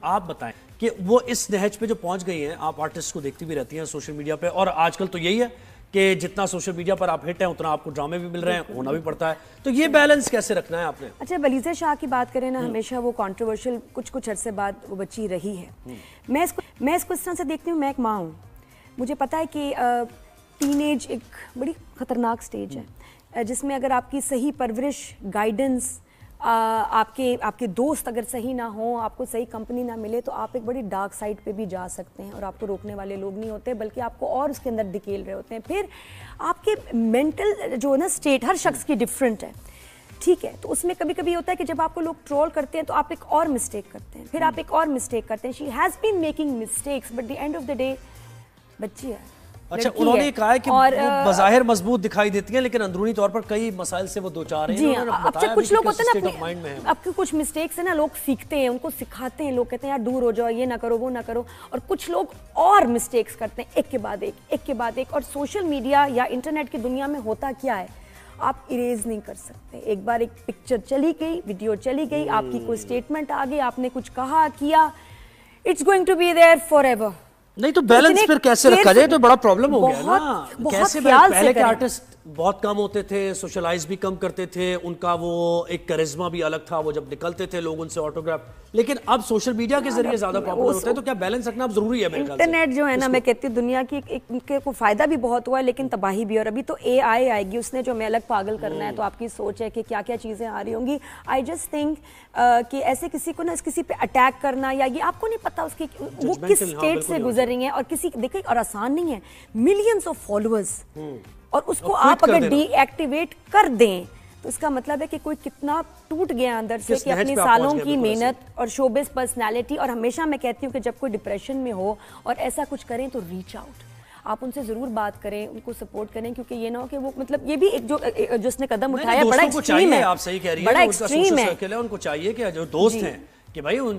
آپ بتائیں کہ وہ اس نہج پہ جو پہنچ گئی ہیں، آپ آرٹسٹ کو دیکھتی بھی رہتی ہیں سوشل میڈیا پہ، اور آج کل تو یہی ہے کہ جتنا سوشل میڈیا پر آپ ہٹ ہیں اتنا آپ کو ڈرامے بھی مل رہے ہیں، ہونا بھی پڑتا ہے، تو یہ بیلنس کیسے رکھنا ہے آپ نے؟ اچھا، بلیزہ شاہ کی بات کریں نا، ہمیشہ وہ کنٹروورشل کچھ عرصے بعد وہ بچی رہی ہے۔ میں اس کو اس طرح سے دیکھتی ہوں، میں ایک ماں ہوں، مجھے پتا ہے کہ ٹین ایج ایک بڑی خطرناک سٹیج ہے جس میں اگر آپ کی صحیح پرورش، گائیڈنس، آپ کے دوست اگر صحیح نہ ہوں، آپ کو صحیح کمپنی نہ ملے، تو آپ ایک بڑی ڈارک سائڈ پہ بھی جا سکتے ہیں، اور آپ کو روکنے والے لوگ نہیں ہوتے بلکہ آپ کو اور اس کے اندر دھکیل رہے ہوتے ہیں۔ پھر آپ کے مینٹل جو ہے نا اسٹیٹ ہر شخص کی ڈفرینٹ ہے، ٹھیک ہے، تو اس میں کبھی کبھی ہوتا ہے کہ جب آپ کو لوگ ٹرول کرتے ہیں تو آپ ایک اور مسٹیک کرتے ہیں، پھر آپ ایک اور مسٹیک کرتے ہیں۔ She has been making mistakes but the end of the day بچی ہے۔ اچھا، انہوں نے کہا ہے کہ وہ بظاہر مضبوط دکھائی دیتی ہیں لیکن اندرونی طور پر کئی مسائل سے وہ دوچار ہیں۔ جی ہاں، اب کچھ لوگ ہوتے ہیں نا، اب کے کچھ مسٹیکس ہیں نا، لوگ سیکھتے ہیں، ان کو سکھاتے ہیں، لوگ کہتے ہیں یار دور ہو جاؤ، یہ نہ کرو، وہ نہ کرو، اور کچھ لوگ اور مسٹیکس کرتے ہیں ایک کے بعد ایک، اور سوشل میڈیا یا انٹرنیٹ کی دنیا میں ہوتا کیا ہے، آپ اریز نہیں کر سکتے۔ ایک بار ایک پکچر چلی گئی، ویڈیو چلی گئی، آپ کی کوئی سٹیٹمنٹ آ گئی، آپ نے کچھ کہا کیا، it's going to be there forever. نہیں تو بیلنس پھر کیسے رکھا جائے؟ تو بڑا پرابلم ہو گیا نا۔ کیسے پہلے کے آرٹسٹ بہت کم ہوتے تھے، سوشلائز بھی کم کرتے تھے، ان کا وہ ایک کرزما بھی الگ تھا، وہ جب نکلتے تھے لوگ ان سے آٹوگراف، لیکن اب سوشل میڈیا کے ذریعے زیادہ پاپولر ہوتے ہیں، تو کیا بیلنس رکھنا اب ضروری ہے؟ انٹرنیٹ جو ہے نا، میں کہتی ہوں دنیا کی کو فائدہ بھی بہت ہوا ہے لیکن تباہی بھی، اور ابھی تو اے آئی آئے گی، اس نے جو ہمیں الگ پاگل کرنا ہے، تو آپ کی سوچ ہے کہ کیا کیا چیزیں آ رہی ہوں گی۔ آئی جسٹ تھنک کہ ایسے کسی کو نا کسی پہ اٹیک کرنا، یا یہ آپ کو نہیں پتا اس کی وہ کس اسٹیٹ سے گزر رہی ہیں، اور کسی دیکھیں، اور آسان نہیں ہے، ملینز آف فالوورز، اور اس کو آپ اگر ڈی ایکٹیویٹ کر دیں تو اس کا مطلب ہے کہ کوئی کتنا ٹوٹ گیا اندر سے، کہ اپنی سالوں کی محنت اور شوبز پرسنالٹی، اور ہمیشہ میں کہتی ہوں کہ جب کوئی ڈپریشن میں ہو اور ایسا کچھ کریں تو ریچ آؤٹ، آپ ان سے ضرور بات کریں، ان کو سپورٹ کریں، کیونکہ یہ نہ ہو کہ وہ مطلب یہ بھی ایک جو جس نے قدم اٹھایا بڑا ایکسٹریم ہے، آپ صحیح کہہ رہی ہیں، بڑا ایکسٹریم ہے، ان کو چاہیے کہ جو دوست ہیں کہ بھائی ان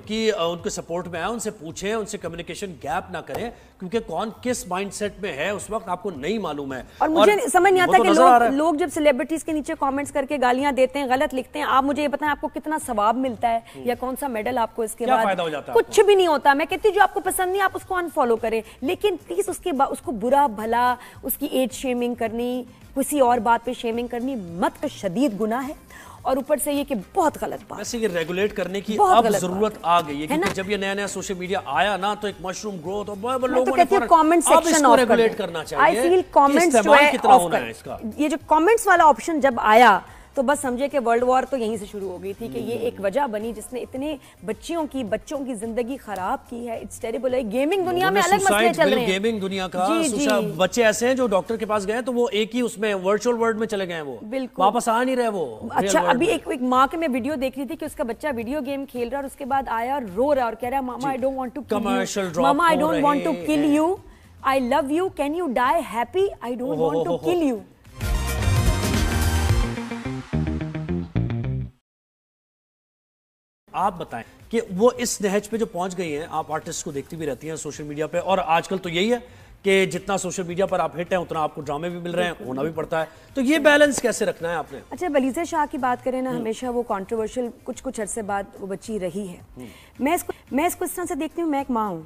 کے سپورٹ میں آئے، ان سے پوچھیں، ان سے کمیونیکیشن گیپ نہ کریں، کیونکہ کون کس مائنڈ سیٹ میں ہے اس وقت آپ کو نہیں معلوم ہے۔ اور مجھے سمجھ نہیں آتا کہ لوگ جب سیلیبریٹیز کے نیچے کامنٹس کر کے گالیاں دیتے ہیں، غلط لکھتے ہیں، آپ مجھے یہ بتائیں آپ کو کتنا ثواب ملتا ہے یا کون سا میڈل آپ کو اس کے بعد؟ کچھ بھی نہیں ہوتا۔ میں کہتی ہوں جو آپ کو پسند نہیں آپ اس کو انفالو کریں، لیکن پلیز اس کو برا بھلا اس کی ایج شیمنگ کرنی، کسی اور بات پہ شیمنگ کرنی مت، شدید گناہ ہے، اور اوپر سے یہ کہ بہت غلط بات۔ ویسے یہ ریگولیٹ کرنے کی اب ضرورت آ گئی ہے، کیونکہ جب یہ نیا سوشل میڈیا آیا نا تو ایک مشروم گروتھ، اور لوگوں نے کامنٹ سیکشن آف ریگولیٹ کرنا چاہیے، آئی فیل کامنٹس جو ہے آف کر، یہ جو کامنٹس والا آپشن جب آیا تو بس سمجھے کہ ورلڈ وار تو یہیں سے شروع ہو گئی تھی، کہ یہ ایک وجہ بنی جس نے اتنے بچوں کی زندگی خراب کی ہے۔ اٹس ٹیریبل ہے۔ گیمنگ دنیا میں الگ مسئلے چل رہے ہیں، گیمنگ دنیا کا بچے ایسے ہیں جو ڈاکٹر کے پاس گئے تو وہ ایک ہی اس میں ورچوئل ورلڈ میں چلے گئے، وہ واپس آ نہیں رہے وہ۔ اچھا، ابھی ایک ماں کے میں ویڈیو دیکھ رہی تھی کہ اس کا بچہ ویڈیو گیم کھیل رہا ہے اور اس کے بعد آیا اور رو رہا اور کہہ رہا ہے mama I don't want to kill you, mama I don't want to kill you, I love you, can you die happy, I don't want to kill you. آپ بتائیں کہ وہ اس نہج پہ جو پہنچ گئی ہیں، آپ آرٹسٹ کو دیکھتی بھی رہتی ہیں سوشل میڈیا پہ، اور آج کل تو یہی ہے کہ جتنا سوشل میڈیا پر آپ ہٹ ہیں اتنا آپ کو ڈرامے بھی مل رہے ہیں، ہونا بھی پڑتا ہے، تو یہ بیلنس کیسے رکھنا ہے آپ نے؟ اچھا، بلیزہ شاہ کی بات کریں نا، ہمیشہ وہ کنٹروورشل کچھ عرصے بعد وہ بچی رہی ہے۔ میں اس کو اس طرح سے دیکھتی ہوں، میں ایک ماں ہوں،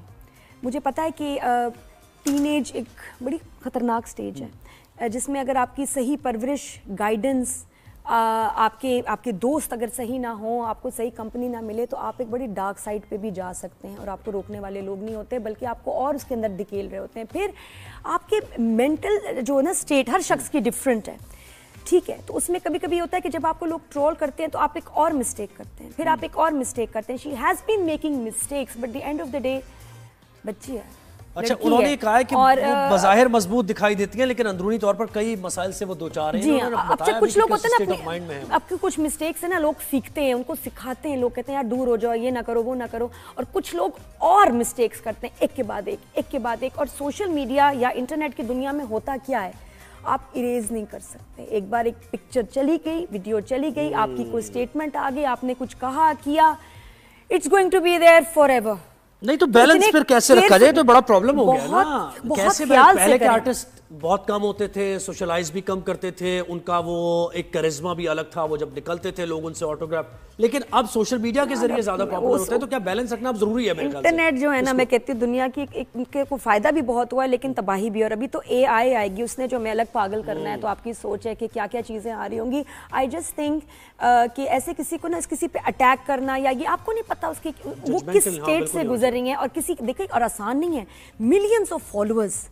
مجھے پتا ہے کہ ٹین ایج ایک بڑی خطرناک سٹیج ہے جس میں اگر آپ کی صحیح پرورش، گائیڈنس، آپ کے دوست اگر صحیح نہ ہوں، آپ کو صحیح کمپنی نہ ملے، تو آپ ایک بڑی ڈارک سائڈ پہ بھی جا سکتے ہیں، اور آپ کو روکنے والے لوگ نہیں ہوتے بلکہ آپ کو اور اس کے اندر دھکیل رہے ہوتے ہیں۔ پھر آپ کے مینٹل جو ہے نا اسٹیٹ ہر شخص کی ڈفرینٹ ہے، ٹھیک ہے، تو اس میں کبھی کبھی ہوتا ہے کہ جب آپ کو لوگ ٹرول کرتے ہیں تو آپ ایک اور مسٹیک کرتے ہیں، پھر آپ ایک اور مسٹیک کرتے ہیں۔ She has been making mistakes but the end of the day بچی ہے۔ اچھا، انہوں نے کہا ہے کہ وہ بظاہر مضبوط دکھائی دیتی ہیں لیکن اندرونی طور پر کئی مسائل سے وہ دوچار ہیں۔ جی ہاں، اب کچھ لوگ ہوتے ہیں نا، اب کے کچھ مسٹیکس ہیں نا، لوگ سیکھتے ہیں، ان کو سکھاتے ہیں، لوگ کہتے ہیں یار دور ہو جاؤ، یہ نہ کرو، وہ نہ کرو، اور کچھ لوگ اور مسٹیکس کرتے ہیں ایک کے بعد ایک، اور سوشل میڈیا یا انٹرنیٹ کی دنیا میں ہوتا کیا ہے، آپ اریز نہیں کر سکتے۔ ایک بار ایک پکچر چلی گئی، ویڈیو چلی گئی، آپ کی کوئی سٹیٹمنٹ آ گئی، آپ نے کچھ کہا کیا، it's going to be there forever. نہیں تو بیلنس پھر کیسے رکھا جائے؟ تو بڑا پرابلم ہو گیا نا۔ کیسے پہلے کے آرٹسٹ بہت کم ہوتے تھے, سوشلائز بھی کم کرتے تھے, ان کا وہ ایک کرزما بھی الگ تھا, وہ جب نکلتے تھے لوگ ان سے آٹوگراف. لیکن اب سوشل میڈیا کے ذریعے زیادہ پاپولر ہوتے ہیں, تو کیا بیلنس رکھنا اب ضروری ہے میرے خیال سے؟ انٹرنیٹ جو ہے نا, میں کہتی ہوں دنیا کی کے کو فائدہ بھی بہت ہوا ہے لیکن تباہی بھی. اور ابھی تو اے آئی آئے گی, اس نے جو ہمیں الگ پاگل کرنا ہے, تو آپ کی سوچ ہے کہ کیا کیا چیزیں آ رہی ہوں گی. آئی جسٹ تھنک کہ ایسے کسی کو نا کسی پہ اٹیک کرنا, یا یہ آپ کو نہیں پتا اس کی وہ کس اسٹیٹ سے گزر رہی ہیں, اور کسی دیکھیں اور آسان نہیں ہے, ملینز آف فالوورز,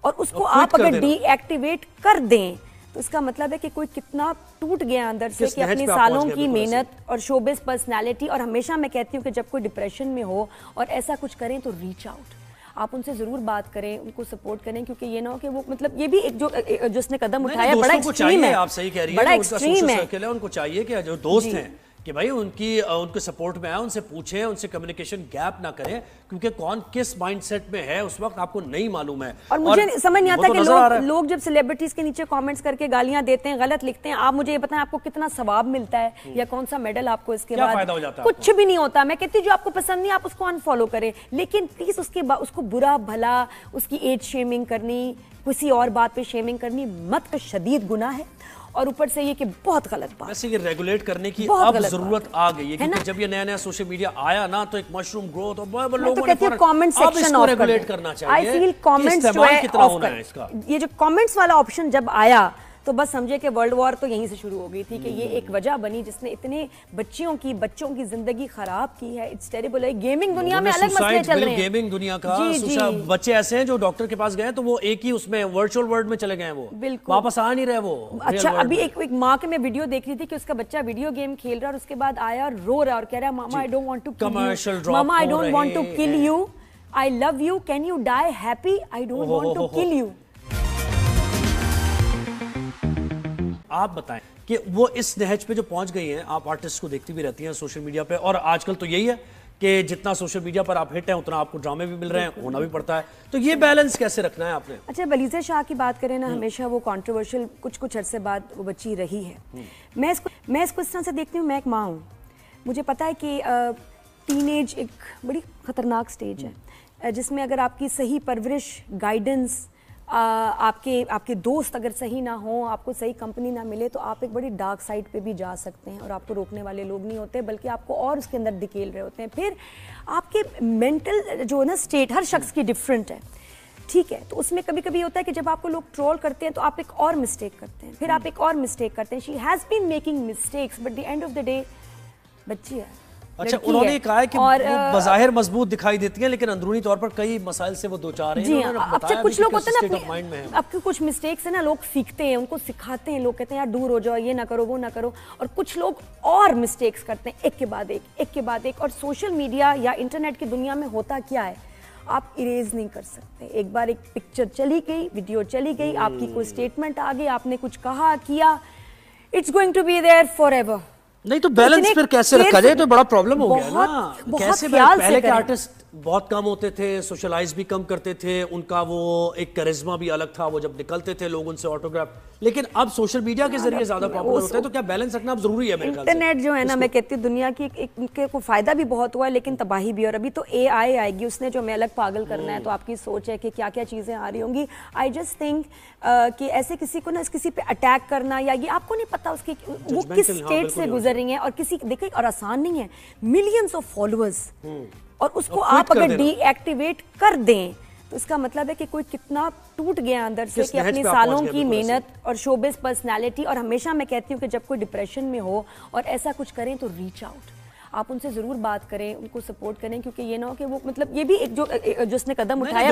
اور اس کو آپ اگر ڈی ایکٹیویٹ کر دیں تو اس کا مطلب ہے کہ کوئی کتنا ٹوٹ گیا اندر سے, کہ اپنی سالوں کی محنت اور شوبز پرسنالٹی. اور ہمیشہ میں کہتی ہوں کہ جب کوئی ڈپریشن میں ہو اور ایسا کچھ کریں تو ریچ آؤٹ, آپ ان سے ضرور بات کریں, ان کو سپورٹ کریں, کیونکہ یہ نہ ہو کہ وہ مطلب یہ بھی ایک جو جس نے قدم اٹھایا بڑا ایکسٹریم ہے. آپ صحیح کہہ رہی ہیں, بڑا ایکسٹریم ہے. ان کو چاہیے کہ جو دوست ہیں کہ بھائی ان کے سپورٹ میں آئے, ان سے پوچھیں, ان سے کمیونیکیشن گیپ نہ کریں, کیونکہ کون کس مائنڈ سیٹ میں ہے اس وقت آپ کو نہیں معلوم ہے. اور مجھے سمجھ نہیں آتا کہ لوگ جب سیلیبریٹیز کے نیچے کامنٹس کر کے گالیاں دیتے ہیں, غلط لکھتے ہیں, آپ مجھے یہ بتائیں آپ کو کتنا ثواب ملتا ہے, یا کون سا میڈل آپ کو اس کے بعد؟ کچھ بھی نہیں ہوتا. میں کہتی ہوں جو آپ کو پسند نہیں آپ اس کو انفالو کریں, لیکن پلیز اس کو برا بھلا اس کی ایج شیمنگ کرنی, کسی اور بات پہ شیمنگ کرنی مت, کا شدید گناہ ہے. اور اوپر سے یہ کہ بہت غلط بات. ویسے یہ ریگولیٹ کرنے کی اب ضرورت آ گئی ہے, کیونکہ جب یہ نیا نیا سوشل میڈیا آیا نا تو ایک مشروم گروتھ, اور لوگوں نے کامنٹ سیکشن آف ریگولیٹ کرنا چاہیے. آئی فیل کامنٹس جو ہے, یہ جو کامنٹس والا آپشن جب آیا تو بس سمجھے کہ ورلڈ وار تو یہیں سے شروع ہو گئی تھی, کہ یہ ایک وجہ بنی جس نے اتنے بچوں کی زندگی خراب کی ہے. اٹس ٹیریبل ہے. گیمنگ دنیا میں الگ مسئلے چل رہے ہیں, گیمنگ دنیا کا بچے ایسے ہیں جو ڈاکٹر کے پاس گئے تو وہ ایک ہی اس میں ورچوئل ورلڈ میں چلے گئے, وہ واپس آ نہیں رہے وہ. اچھا, ابھی ایک ماں کے میں ویڈیو دیکھ رہی تھی کہ اس کا بچہ ویڈیو گیم کھیل رہا, اور اس کے بعد آیا اور رو رہا اور کہہ رہا mama I don't want to kill you, mama I don't want to kill you, I love you, can you die happy, I don't want to kill you. آپ بتائیں کہ وہ اس نہج پہ جو پہنچ گئی ہیں, آپ آرٹسٹ کو دیکھتی بھی رہتی ہیں سوشل میڈیا پہ, اور آج کل تو یہی ہے کہ جتنا سوشل میڈیا پر آپ ہٹ ہیں اتنا آپ کو ڈرامے بھی مل رہے ہیں, ہونا بھی پڑتا ہے. تو یہ بیلنس کیسے رکھنا ہے آپ نے؟ اچھا, بلیزہ شاہ کی بات کریں نا, ہمیشہ وہ کنٹروورشل کچھ عرصے بعد وہ بچی رہی ہے. میں اس کو اس طرح سے دیکھتی ہوں, میں ایک ماں ہوں, مجھے پتا ہے کہ ٹین ایج ایک بڑی خطرناک سٹیج ہے, جس میں اگر آپ کی صحیح پرورش, گائیڈنس, آپ کے دوست اگر صحیح نہ ہوں, آپ کو صحیح کمپنی نہ ملے, تو آپ ایک بڑی ڈارک سائڈ پہ بھی جا سکتے ہیں, اور آپ کو روکنے والے لوگ نہیں ہوتے بلکہ آپ کو اور اس کے اندر دھکیل رہے ہوتے ہیں. پھر آپ کے مینٹل جو ہے نا اسٹیٹ ہر شخص کی ڈفرینٹ ہے, ٹھیک ہے, تو اس میں کبھی کبھی ہوتا ہے کہ جب آپ کو لوگ ٹرول کرتے ہیں تو آپ ایک اور مسٹیک کرتے ہیں, پھر آپ ایک اور مسٹیک کرتے ہیں. She has been making mistakes, but the end of the day بچی ہے. اچھا, انہوں نے کہا ہے کہ بظاہر مضبوط دکھائی دیتی ہیں لیکن اندرونی طور پر کئی مسائل سے وہ دوچار ہیں. جی, اب کچھ لوگ ہوتے ہیں نا, اب کے کچھ مسٹیکس ہیں نا, لوگ سیکھتے ہیں, ان کو سکھاتے ہیں, لوگ کہتے ہیں یار دور ہو جاؤ, یہ نہ کرو, وہ نہ کرو, اور کچھ لوگ اور مسٹیکس کرتے ہیں ایک کے بعد ایک. اور سوشل میڈیا یا انٹرنیٹ کی دنیا میں ہوتا کیا ہے, آپ اریز نہیں کر سکتے. ایک بار ایک پکچر چلی گئی, ویڈیو چلی گئی, آپ کی کوئی سٹیٹمنٹ آ گئی, آپ نے کچھ کہا کیا, it's going to be there forever. نہیں تو بیلنس پھر کیسے رکھا جائے, تو بڑا پرابلم ہو گیا نا. کیسے پہلے کے آرٹسٹ بہت کم ہوتے تھے, سوشلائز بھی کم کرتے تھے, ان کا وہ ایک کرزما بھی الگ تھا, وہ جب نکلتے تھے لوگ ان سے آٹوگراف. لیکن اب سوشل میڈیا کے ذریعے زیادہ پاپولر ہوتے ہیں, تو کیا بیلنس رکھنا اب ضروری ہے میرے خیال سے؟ انٹرنیٹ جو ہے نا, میں کہتی ہوں دنیا کی کے کو فائدہ بھی بہت ہوا ہے لیکن تباہی بھی. اور ابھی تو اے آئی آئے گی, اس نے جو ہمیں الگ پاگل کرنا ہے, تو آپ کی سوچ ہے کہ کیا کیا چیزیں آ رہی ہوں گی. آئی جسٹ تھنک کہ ایسے کسی کو نا کسی پہ اٹیک کرنا, یا یہ آپ کو نہیں پتا اس کی وہ کس اسٹیٹ سے گزر رہی ہیں, اور کسی دیکھیں اور آسان نہیں ہے, ملینز آف فالوورز, اور اس کو آپ اگر ڈی ایکٹیویٹ کر دیں تو اس کا مطلب ہے کہ کوئی کتنا ٹوٹ گیا اندر سے, کہ اپنی سالوں کی محنت اور شوبز پرسنالٹی. اور ہمیشہ میں کہتی ہوں کہ جب کوئی ڈپریشن میں ہو اور ایسا کچھ کریں تو ریچ آؤٹ, آپ ان سے ضرور بات کریں, ان کو سپورٹ کریں, کیونکہ یہ نہ ہو کہ وہ مطلب یہ بھی ایک جو جس نے قدم اٹھایا